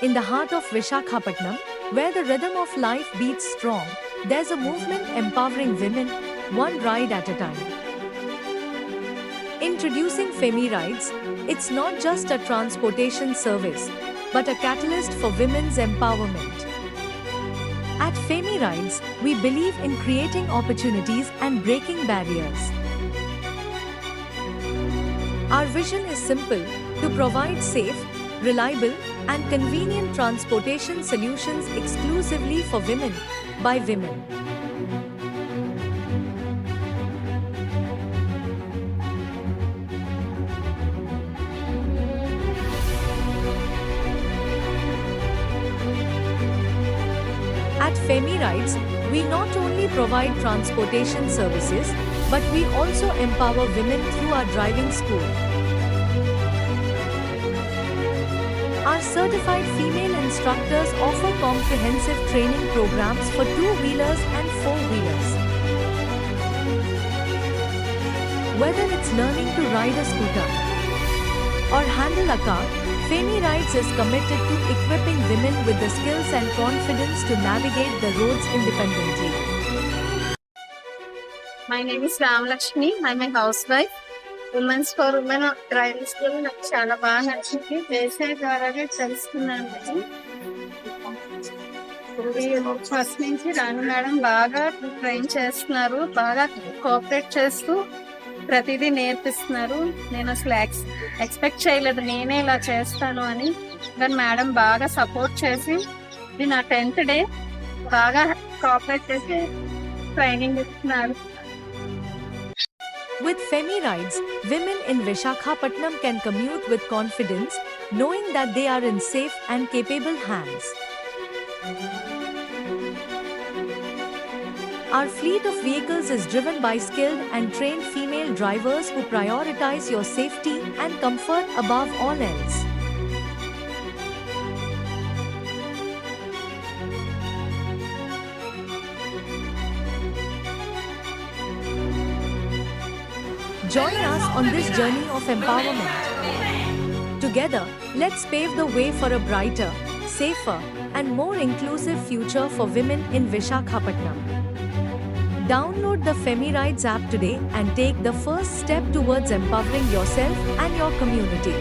In the heart of Vishakhapatnam, where the rhythm of life beats strong, there's a movement empowering women, one ride at a time. Introducing Femi Rides, it's not just a transportation service, but a catalyst for women's empowerment. At Femi Rides, we believe in creating opportunities and breaking barriers. Our vision is simple: to provide safe, reliable, and convenient transportation solutions exclusively for women, by women. At Femi Rides, we not only provide transportation services, but we also empower women through our driving school. Our certified female instructors offer comprehensive training programs for two-wheelers and four-wheelers. Whether it's learning to ride a scooter or handle a car, Femi Rides is committed to equipping women with the skills and confidence to navigate the roads independently. My name is Ram Lakshmi. I'm a housewife. Women's for women driving school నాకు చాలా బాగా నచ్చింది. వేసే ద్వారానే తెలుసుకున్నాను. First నుంచి రాను madam బాగా ట్రైన్ చేస్తున్నారు, బాగా కోఆపరేట్ చేస్తూ ప్రతిదీ నేర్పిస్తున్నారు. నేను అసలు ఎక్స్పెక్ట్ చేయలేదు నేనే ఇలా చేస్తాను అని, కానీ మేడం బాగా సపోర్ట్ చేసి ఇది నా 10th డే బాగా కోఆపరేట్ చేసి ట్రైనింగ్ ఇస్తున్నారు. With Femi Rides, women in Vishakhapatnam can commute with confidence, knowing that they are in safe and capable hands. Our fleet of vehicles is driven by skilled and trained female drivers who prioritize your safety and comfort above all else. Join us on this journey of empowerment. Together, let's pave the way for a brighter, safer, and more inclusive future for women in Vishakhapatnam. Download the Femi Rides app today and take the first step towards empowering yourself and your community.